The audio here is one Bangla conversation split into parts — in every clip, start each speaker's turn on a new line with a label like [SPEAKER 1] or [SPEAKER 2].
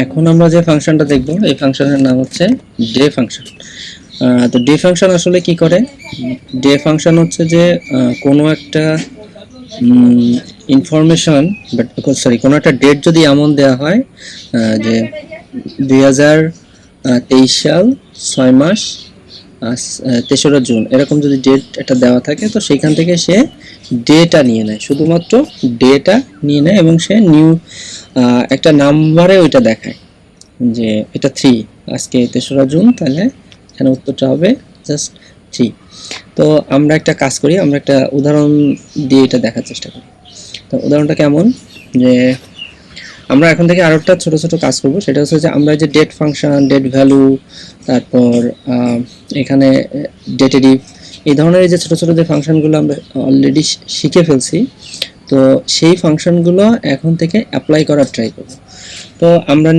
[SPEAKER 1] এখন আমরা যে ফাংশনটা দেখব এই ফাংশনের নাম হচ্ছে ডে ফাংশন। তো ডে ফাংশন আসলে কি করে? ডে ফাংশন হচ্ছে যে কোনো একটা ইনফরমেশন কোনো একটা ডেট যদি এমন দেওয়া হয় যে 2023 সাল 6 মাস 3রা জুন এরকম যদি ডেট একটা দেওয়া থাকে, তো সেইখান থেকে সে ডেটা নিয়ে নেয়, শুধুমাত্র ডেটা নিয়ে নেয় এবং সে নিউ একটা নাম্বারে ওইটা দেখায় যে এটা 3, আজকে 3রা জুন, তাহলে এখানে উত্তরটা হবে জাস্ট 3। তো আমরা একটা কাজ করি, আমরা একটা উদাহরণ দিয়ে এটা দেখার চেষ্টা করি। তো উদাহরণটা কেমন, যে আমরা এখন থেকে আরো একটা ছোট ছোট কাজ করব, সেটা হচ্ছে যে আমরা যে ডেট ফাংশন, ডেট ভ্যালু, তারপর এখানে ডেটেডিভ, এই ধরনের যে ছোট ছোট যে ফাংশনগুলো আমরা অলরেডি শিখে ফেলছি, তো সেই ফাংশনগুলো এখন থেকে অ্যাপ্লাই করার ট্রাই করব। তো আমরা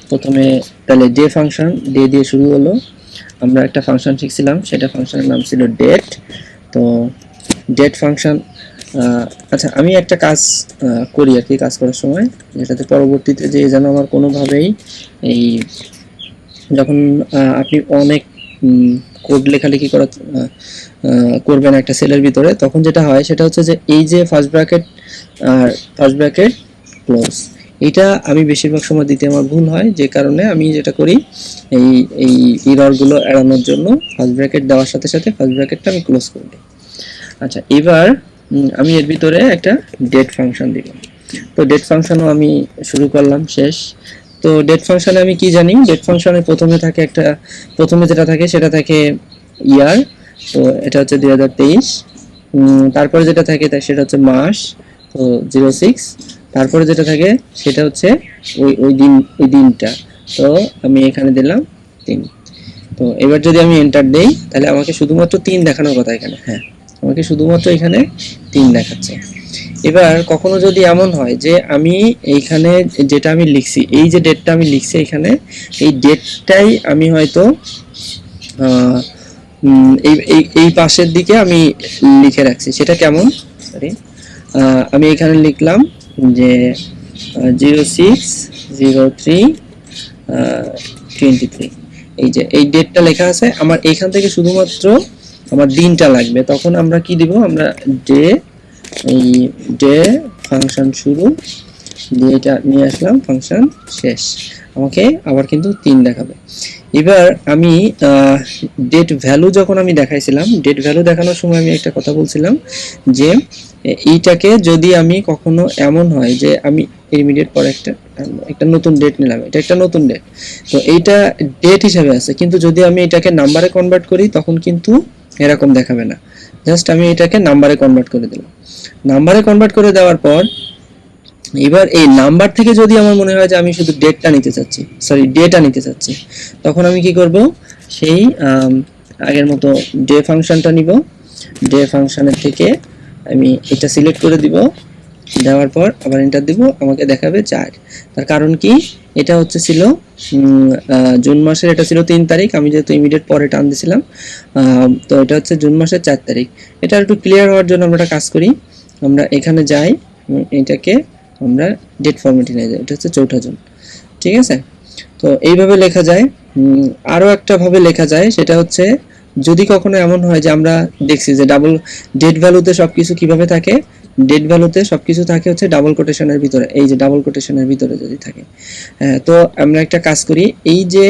[SPEAKER 1] প্রথমে তাহলে ডে ফাংশন, ডে দিয়ে শুরু হলো, আমরা একটা ফাংশন শিখছিলাম, সেটা ফাংশনের নাম ছিল ডেট। তো ডেট ফাংশন, আচ্ছা আমি একটা কাজ করি আর কি, কাজ করার সময় যেটাতে পরবর্তীতে যে যেন আমার কোনোভাবেই এই যখন আপনি অনেক কোড লেখালেখি করবেন একটা সেলের ভিতরে, তখন যেটা হয় সেটা হচ্ছে যে এই যে ফার্স্ট ব্র্যাকেট ক্লোজ, এটা আমি বেশিরভাগ সময় দিতে আমার ভুল হয়, যে কারণে আমি যেটা করি এই এই এররগুলো এড়ানোর জন্য ফার্স্ট ব্র্যাকেট দেওয়ার সাথে সাথে ফার্স্ট ব্র্যাকেটটা আমি ক্লোজ করে দিই। আচ্ছা, এবার আমি এর ভিতরে একটা ডেট ফাংশন দিব। তো ডেট ফাংশনও আমি শুরু করলাম, শেষ। তো ডেট ফাংশনে আমি কি জানি, ডেট ফাংশনে প্রথমে যেটা থাকে সেটা থাকে ইয়ার, তো এটা হচ্ছে 2023। তারপরে যেটা থাকে সেটা হচ্ছে মাস, তো 06। তারপরে যেটা থাকে সেটা হচ্ছে ওই দিনটা, তো আমি এখানে দিলাম 3। তো এবার যদি আমি এন্টার দেই, তাহলে আমাকে শুধুমাত্র 3 দেখানোর কথা এখানে, হ্যাঁ আমাকে শুধুমাত্র এখানে 3 দেখাচ্ছে। এবার কখনো যদি এমন হয় যে আমি এইখানে যেটা আমি লিখছি, এই যে ডেটটা আমি লিখছি এখানে, এই ডেটটাই আমি হয়তো এই পাশের দিকে আমি লিখে রাখছি, সেটা কেমন, সরি, আমি এখানে লিখলাম যে 06/03/23, এই যে এই ডেটটা লেখা আছে, আমার এখান থেকে শুধুমাত্র আমার দিনটা লাগবে। তখন আমরা কি দিব, আমরা ডে ফাংশন শুরু দিয়ে এটা নিয়ে আসলাম, ফাংশন শেষ, আমাকে আবার কিন্তু 3 দেখাবে। এবার আমি ডেট ভ্যালু যখন আমি দেখাইছিলাম, ডেট ভ্যালু দেখানোর সময় আমি একটা কথা বলছিলাম যে এইটাকে যদি আমি কখনো এমন হয় যে আমি ইমিডিয়েট পরে একটা নতুন ডেট নিলাম, এটা একটা নতুন ডেট, তো এইটা ডেট হিসাবে আছে, কিন্তু যদি আমি এটাকে নাম্বারে কনভার্ট করি তখন কিন্তু এরকম দেখাবে না। জাস্ট আমি এটাকে নাম্বারে কনভার্ট করে দিলাম। নাম্বারে কনভার্ট করে দেওয়ার পর এবার এই নাম্বার থেকে যদি আমার মনে হয় যে আমি শুধু ডেটা নিতে চাচ্ছি, তখন আমি কি করব, সেই আগের মতো ডে ফাংশনটা নিব, ডে ফাংশনের থেকে আমি এটা সিলেক্ট করে দিব, দেওয়ার পর আবার এন্টার দিব, আমাকে দেখাবে 4। তার কারণ কি, এটা হচ্ছে ছিল জুন মাসের, এটা ছিল 3 তারিখ, আমি যেহেতু ইমিডিয়েট পরে টান দিছিলাম, তো এটা হচ্ছে জুন মাসের 4 তারিখ। এটা একটু ক্লিয়ার হওয়ার জন্য আমরা একটা কাজ করি, আমরা এখানে যাই, এটাকে আমরা ডেট ফরম্যাটে নিয়ে যাই, এটা হচ্ছে 4 জুন, ঠিক আছে। তো এইভাবে লেখা যায়। আরও একটা ভাবে লেখা যায়, সেটা হচ্ছে যদি কখনো এমন হয় যে আমরা দেখছি যে ডাবল ডেট ভ্যালুতে সবকিছু কিভাবে থাকে, ডেট ভ্যালুতে সবকিছু থাকে হচ্ছে ডাবল কোটেশনের ভিতরে, এই যে ডাবল কোটেশনের ভিতরে যদি থাকে, তো আমরা একটা কাজ করি, এই যে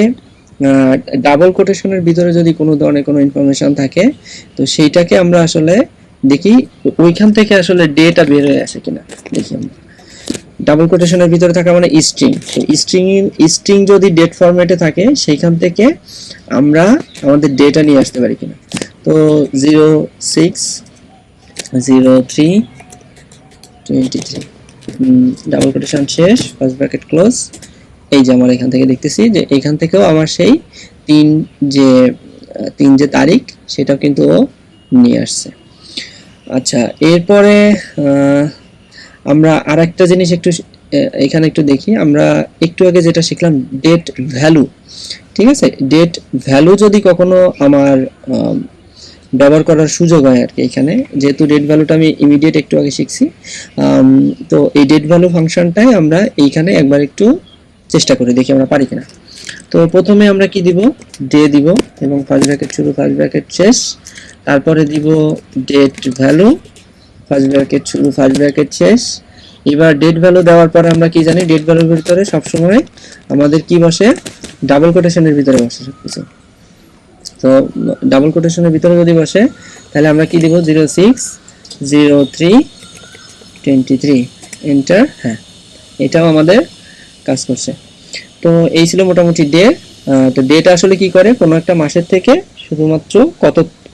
[SPEAKER 1] ডাবল কোটেশনের ভিতরে যদি কোনো ধরনের কোনো ইনফরমেশন থাকে, তো সেইটাকে আমরা আসলে দেখি ওইখান থেকে আসলে ডেটা বের হয়ে আসে কিনা দেখি আমরা। ডাবল কোটেশনের ভিতরে থাকা মানে স্ট্রিং, তো স্ট্রিং যদি ডেট ফরম্যাটে থাকে সেইখান থেকে আমরা আমাদের ডেটা নিয়ে আসতে পারি কিনা। তো 06/03/23 ডাবল কোটেশন শেষ, ফার্স্ট ব্র্যাকেট ক্লোজ, এই যে আমার এখান থেকে দেখতেছি যে এখান থেকেও আমার সেই 3 যে তারিখ সেটাও কিন্তু ও নিয়ে আসছে। আচ্ছা, এরপরে আমরা আরেকটা জিনিস এখানে একটু দেখি, আমরা একটু আগে যেটা শিখলাম ডেট ভ্যালু, ঠিক আছে। ডেট ভ্যালু যদি কখনো আমার ব্যবহার করার সুযোগ হয় আর কি এখানে, যেহেতু ডেট ভ্যালুটা আমি ইমিডিয়েট একটু আগে শিখছি। তো এই ডেট ভ্যালু ফাংশনটাই আমরা এইখানে একবার একটু চেষ্টা করে দেখি আমরা পারি কিনা। তো প্রথমে আমরা কি দিব, ডে দিব এবং ফার্স্ট ব্র্যাকেট শুরু ফার্স্ট ব্র্যাকেট শেষ, তারপরে দিব ডেট ভ্যালু ফার্স্ট ব্র্যাকেট শুরু ফার্স্ট ব্র্যাকেট শেষ। এবার ডেট ভ্যালু দেওয়ার পরে আমরা কি জানি, ডেট ভ্যালুর ভিতরে সবসময় আমাদের কি বসে, ডাবল কোটেশনের ভিতরে বসে সবকিছু। তো ডাবল কোটেশনের ভিতরে যদি বসে তাহলে আমরা কি দিব, 060323 এন্টার। হ্যাঁ, এটাও আমাদের কাজ করছে। তো এই ছিল মোটামুটি ডে। তো ডেটা আসলে কি করে, কোনো একটা মাসের থেকে শুধুমাত্র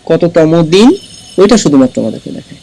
[SPEAKER 1] কততম দিন ওইটা শুধুমাত্র আমাদেরকে দেখায়।